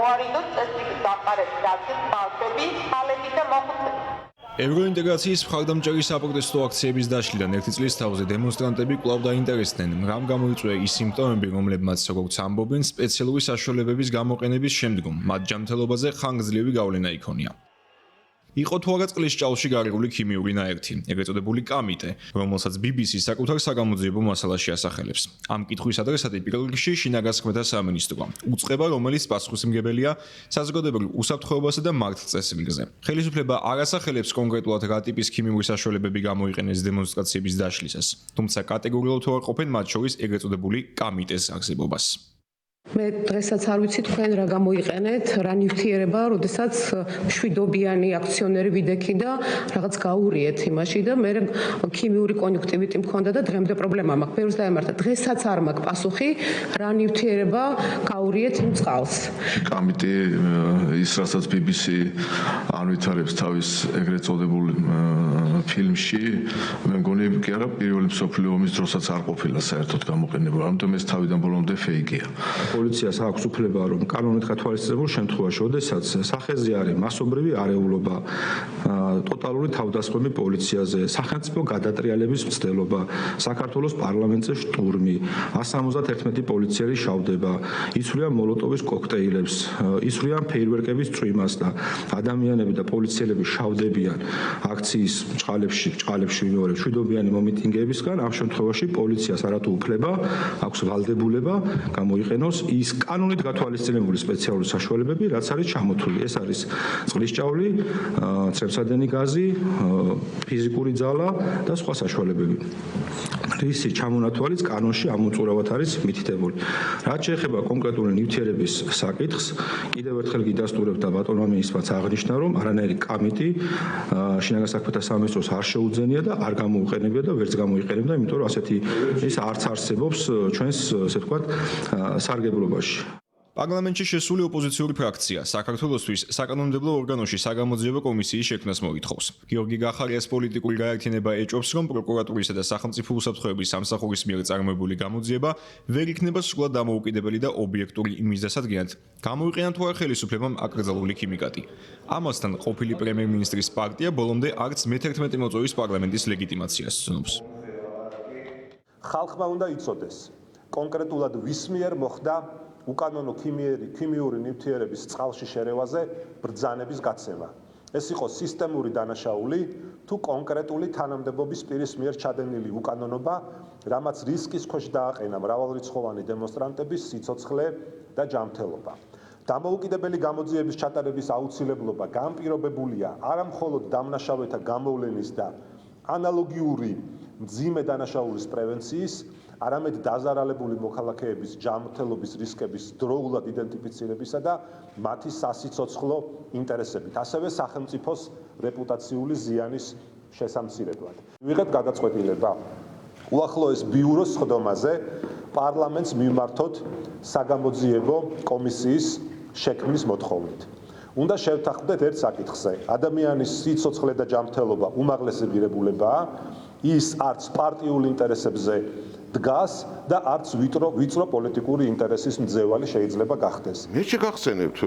მოარიდოს წესრიგის დამყარების ადგილს ბავშვები, ხალები და მოხუცები. ევროინტეგრაციის მხარდამჭერი საპროტესტო აქციების დაშლიდან ერთი წლის თავზე დემონსტრანტები კვლავ დაინტერესდნენ, რამ გამოიწვია ის სიმპტომები, რომლებმაც, როგორც ამბობენ, სპეციალური საშუალებების გამოყენების შემდგომ მათ ჯანმრთელობაზე ხანგრძლივი გავლენა იქონია. იყო თუ არა წყლის ჭაულში გარეული ქიმიური ნაერთი, ეგრეთ წოდებული კამიტე, რომელსაც BBC საკუთარ საგამოძიებო მასალაში ასახელებს. ამ კითხვის ადრესატი პირველ რიგში შინაგან საქმეთა სამინისტროა, უწყება, რომელიც პასუხისმგებელია საზოგადოებრივ უსაფრთხოებასა და მართლწესრიგზე. ხელისუფლება არ ასახელებს კონკრეტულად რა ტიპის ქიმიური საშუალებები გამოიყენეს დემონსტრაციების დაშლისას, თუმცა კატეგორიულად თუ არ ყოფენ მათ შორის ეგრეთ წოდებული კამიტეს არსებობას. მე დღესაც არ ვიცი თქვენ რა გამოიყენეთ, რა ნივთიერება, როდესაც მშვიდობიანი აქციონერი ვიდექი და რაღაც გაურიეთ იმაში და მე ქიმიური კონjunktივიტი მქონდა და დღემდე პრობლემა მაქვს. ბევრს დაემართა. დღესაც არ მაქვს პასუხი, რა ნივთიერება გაურიეთ იმ წყალს. კამიტი ის რასაც BBC ანვითარებს თავის ეგრეთ წოდებულ ფილმში, მე მგონი კი არა პირველი მსოფლიო ომის დროსაც არ ყოფილა საერთოდ გამოყენება, ამიტომ ეს თავიდან ბოლომდე ფეიკია. პოლიციას აქვს უფლება, რომ კანონით გათვალისწინებულ შემთხვევაში, როდესაც სახეზე არის მასობრივი არეულობა, ტოტალური თავდასხმები პოლიციაზე, სახელმწიფო გადატრიალების მცდელობა, საქართველოს პარლამენტზე შტურმი, 171 პოლიციელი შავდება, ისვრიან მოლოტოვის კოქტეილებს, ისვრიან ფეირვერკების წვიმას და ადამიანები და პოლიციელები შავდებიან აქციის ჭყალებში მეორე მშვიდობიანი მომიტინგეებისგან. ამ შემთხვევაში პოლიციას არათუ უფლება, აქვს ვალდებულება გამოიყენოს ის კანონით გათვალისწინებული სპეციალური საშუალებები, რაც არის ჩამოთვლილი. ეს არის წყლის ჭავლი, ცრემსადენი გაზი, ფიზიკური ძალა და სხვა საშუალებები. რისი ჩამონათვალიც კანონში ამოწურავად არის მითითებული. რაც შეეხება კონკრეტული ნივთიერების საკითხს, კიდევ ერთხელ გიდასტურებ და ბატონმა მინისტრმაც აღნიშნა, რომ არანაირი კამიტი შინაგან საქმეთა სამინისტროს არ შეუძენია და არ გამოუყენებია და ვერც გამოიყენებდა, იმიტომ რომ ასეთი ის არც არსებობს ჩვენს, ასე ვთქვათ, სარგებლობაში. პარლამენტში შესული ოპოზიციური ფრაქცია საქართველოსთვის საკანონმდებლო ორგანოში საგამოძიებო კომისიის შექმნას მოითხოვს. გიორგი გახარიას პოლიტიკური გაერთიანება ეჭვობს, რომ პროკურატურისა და სახელმწიფო უსაფრთხოების სამსახურის მიერ წარმოებული გამოძიება ვერ იქნება სრულად დამოუკიდებელი და ობიექტური იმის დასადგენად, გამოიყენა თუ არა ხელისუფლებამ აკრძალული ქიმიკატი. ამასთან ყოფილი პრემიერ-მინისტრის პარტია ბოლომდე არც მე-11 მოწვევის პარლამენტის ლეგიტიმაციას ცნობს. ხალხმა უნდა იცოდეს, კონკრეტულად ვის მიერ მოხდა უკანონო ქიმიური ნივთიერების წყალში შერევაზე ბრძანების გაცემა. ეს იყო სისტემური დანაშაული თუ კონკრეტული თანამდებობის პირის მიერ ჩადენილი უკანონობა, რამაც რისკის ქვეშ დააყენა მრავალრიცხოვანი დემონსტრანტების სიცოცხლე და ჯანმრთელობა. დამოუკიდებელი გამოძიების ჩატარების აუცილებლობა განპირობებულია არა მხოლოდ დამნაშავეთა გამოვლენის და ანალოგიური მძიმე დანაშაულის პრევენციის, არამედ დაზარალებული მოქალაქეების ჯანმრთელობის რისკების დროულად იდენტიფიცირებისა და მათი სასიცოცხლო ინტერესებით, ასევე სახელმწიფოს რეპუტაციული ზიანის შესამცირებლად. ვიღეთ გადაწყვეტილება უახლოეს ბიუროს სხდომაზე პარლამენტს მიმართოთ საგამოძიებო კომისიის შექმნის მოთხოვნით. უნდა შევთანხმდეთ ერთ საკითხზე. ადამიანის სიცოცხლე და ჯანმრთელობა უმაღლესი ღირებულებაა, ის არც პარტიული ინტერესებზე დგას და არც ვიწრო პოლიტიკური ინტერესის მძევალი შეიძლება გახდეს. მე შეგახსენებთ,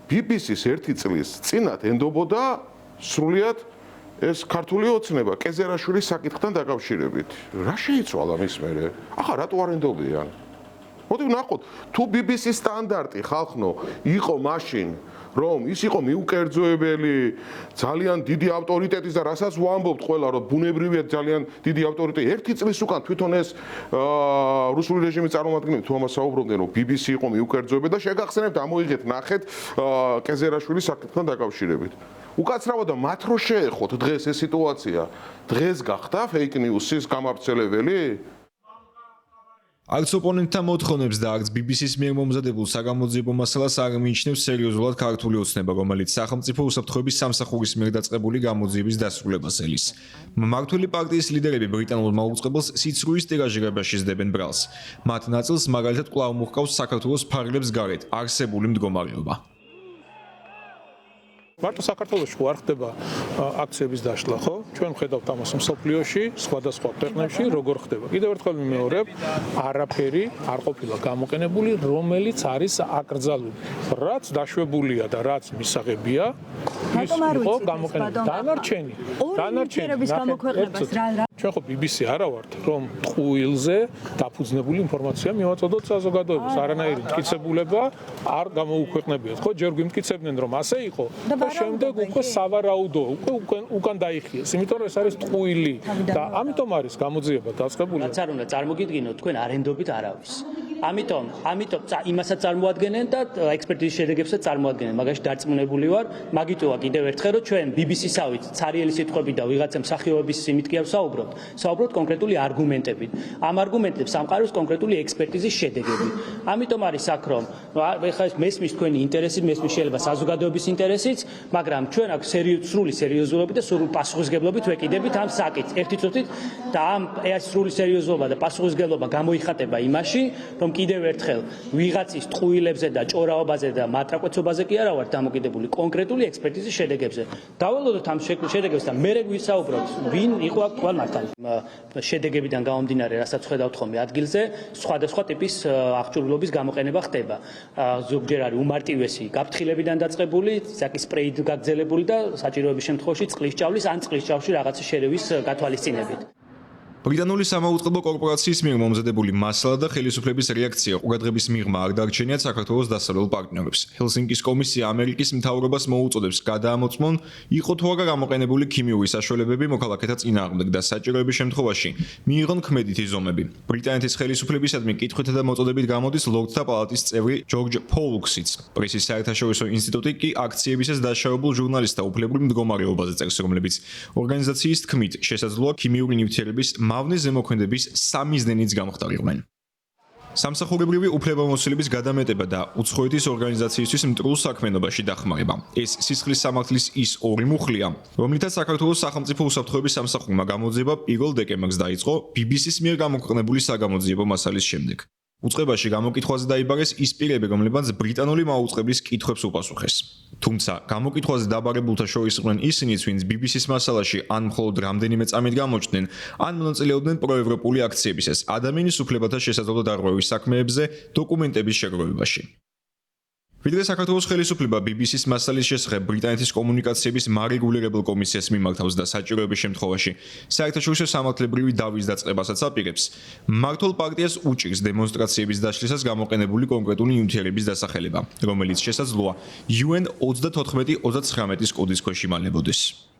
BBC-ს ერთი წლის წინათ ენდობოდა სრულიად ეს ქართული ოცნება კეზერაშვილის საკითხთან დაკავშირებით. რა შეიცვალა მის მერე? ახლა რატო არ ენდობიან? მოდი ვნახოთ, თუ BBC-ს სტანდარტი ხალხნო იყო მაშინ, რომ ის იყო მიუკერძოებელი, ძალიან დიდი ავტორიტეტის და რასაც ვამბობთ ყველა, რომ ბუნებრივია ძალიან დიდი ავტორიტეტი. ერთი წლის უკან თვითონ ეს რუსული რეჟიმის წარმომადგენლები თუ ამას საუბრობდნენ, რომ BBC იყო მიუკერძოებელი და შეგახსენებთ, ამოიღეთ, ნახეთ კეზერაშვილის საკითხთან დაკავშირებით. უკაცრავად მათ რო შეეხოთ დღეს ეს სიტუაცია, დღეს გახდა fake news-ის გამავრცელებელი? არც ოპონენტთა მოთხოვნებს და არც BBC-ს მიერ მომზადებულ საგამოძიებო მასალას არ მიიჩნევს სერიოზულად ქართული ოცნება, რომელიც სახელმწიფო უსაფრთხოების სამსახურის მიერ დაწყებული გამოძიების დასრულებას ელის. მმართველი პარტიის ლიდერები ბრიტანულ მაუწყებელს სიცრუის ტირაჟირებაში სდებენ ბრალს. მათ ნაწილს მაგალითად კვლავ მოჰყავს საქართველოს ფარგლებს გარეთ არსებული მდგომარეობა. მარტო საქართველოში არ ხდება აქციების დაშლა, ხო? ჩვენ ხედავთ ამას მსოფლიოში, სხვადასხვა ქვეყნებში როგორ ხდება. კიდევ ერთხელ ვიმეორებ, არაფერი არ ყოფილა გამოყენებული, რომელიც არის აკრძალული. რაც დაშვებულია და რაც მისაღებია, ის იყო გამოყენებული. დანარჩენი ჩვენ ხო BBC არა ვართ, რომ ტყუილზე დაფუძნებული ინფორმაცია მივაწოდოთ საზოგადოებას. არანაირი მტკიცებულება არ გამოუქვეყნებიათ, ხო? ჯერ გვიმტკიცებდნენ, რომ ასე იყო და შემდეგ უკვე სავარაუდო, უკან დაიხიეს, იმიტომ რომ ეს არის ტყუილი და ამიტომ არის გამოძიება დაწყებული. რაც არ უნდა წარმოგიდგინოთ, თქვენ არენდობით არავის. ამიტომ იმასაც წარმოადგენენ და ექსპერტიზის შედეგებსაც წარმოადგენენ. მაგაში დარწმუნებული ვარ, მაგიტოა კიდევ ერთხელ, რომ ჩვენ BBC-სავით ცარიელი სიტყვები და ვიღაცა მსახიობების იმით კი არ საუბრობთ კონკრეტული არგუმენტებით. ამ არგუმენტებს სამყაროს კონკრეტული ექსპერტიზის შედეგები. ამიტომ არის აქ რომ ეხლა მესმის თქვენი ინტერესი, მესმის შეიძლება საზოგადოების ინტერესიც, მაგრამ ჩვენ აქ სრული სერიოზულობით და სრული პასუხისგებლობით ვეკიდებით ამ საკითხს. ერთი წუთით და ამ სრული სერიოზულობა და პასუხისგებლობა გამოიხატება იმაში, რომ კიდევ ერთხელ ვიღაცის ტყუილებზე და ჭორაობაზე და მატრაკვეცობაზე კი არა ვართ დამოკიდებული კონკრეტული ექსპერტიზის შედეგებზე. დაველოდოთ ამ შედეგებს და მერე ვისაუბროთ, ვინ იყო აქ თქვენ მართალი. შედეგებიდან გამომდინარე, რასაც ხედავთ ხოლმე ადგილზე, სხვადასხვა ტიპის აღჭურვილობის გამოყენება ხდება. ზოგჯერ არის უმარტივესი გაფრთხილებიდან დაწყებული, საკის სპრეით გაგრძელებული და საჭიროების შემთხვევაში წყლის ჭავლის ან წყლის ჭავში რაღაცა შერევის გათვალისწინებით. ბრიტანული სამაუწყებლო კორპორაციის მიერ მომზადებული მასალა და ხელისუფლების რეაქცია ყურადღების მიღმა არ დარჩენიათ საქართველოს დასავლელ პარტნიორებს. ჰელსინკის კომისია ამერიკის მთავრობას მოუწოდებს გადაამოწმონ, იყო თუ არა გამოყენებული ქიმიური საშუალებები მოქალაქეთა წინააღმდეგ და საჭიროების შემთხვევაში მიიღონ ქმედითი ზომები. ბრიტანეთის ხელისუფლებისადმი კითხვითა და მოწოდებით გამოდის ლორდთა პალატის წევრი ჯორჯ ფოულქსიც. პრესის საერთაშორისო ინსტიტუტი კი აქციებისას დაშავებულ ჟურნალისტთა უფლებრივ მდგომარეობაზე წერს, რომლებიც ორგანიზაციის თქმით შესაძლოა ქიმიური ნივთიერების მავნე ზემოქმედების სამიზნენიც გამხდარიყვნენ. სამსახურებრივი უფლებამოსილების გადამეტება და უცხოეთის ორგანიზაციისთვის მტრულ საქმიანობაში დახმარება. ეს სისხლის სამართლის ის ორი მუხლია, რომლითაც საქართველოს სახელმწიფო უსაფრთხოების სამსახურმა გამოძიება 1 დეკემბერს დაიწყო BBC-ს მიერ გამოქვეყნებული საგამოძიებო მასალის შემდეგ. უწყებაში გამოკითხვაზე დაიბარეს ის პირები, რომლებმაც ბრიტანული მაუწყებლის კითხვებს უპასუხეს. თუმცა გამოკითხვაზე დაბარებულთა შორის იყვნენ ისინიც, ვინც BBC-ს მასალაში ან მხოლოდ რამდენიმე წამით გამოჩნდნენ, ან მონაწილეობდნენ პროევროპული აქციებისას ადამიანის უფლებათა შესაძლო დარღვევის საქმეებზე დოკუმენტების შეგროვებაში. ვიდრე საქართველოს ხელისუფლება BBC-ს მასალის შესახებ ბრიტანეთის კომუნიკაციების მარეგულირებელ კომისიას მიმართავს და საჭიროების შემთხვევაში საერთაშორისო სამართლებრივი დავის დაწყებასაც აპირებს, მმართველ პარტიას უჭირს დემონსტრაციების დაშლისას გამოყენებული კონკრეტული ნივთიერების დასახელება, რომელიც შესაძლოა UN 34-39-ის კოდის ქვეშ იმალებოდეს.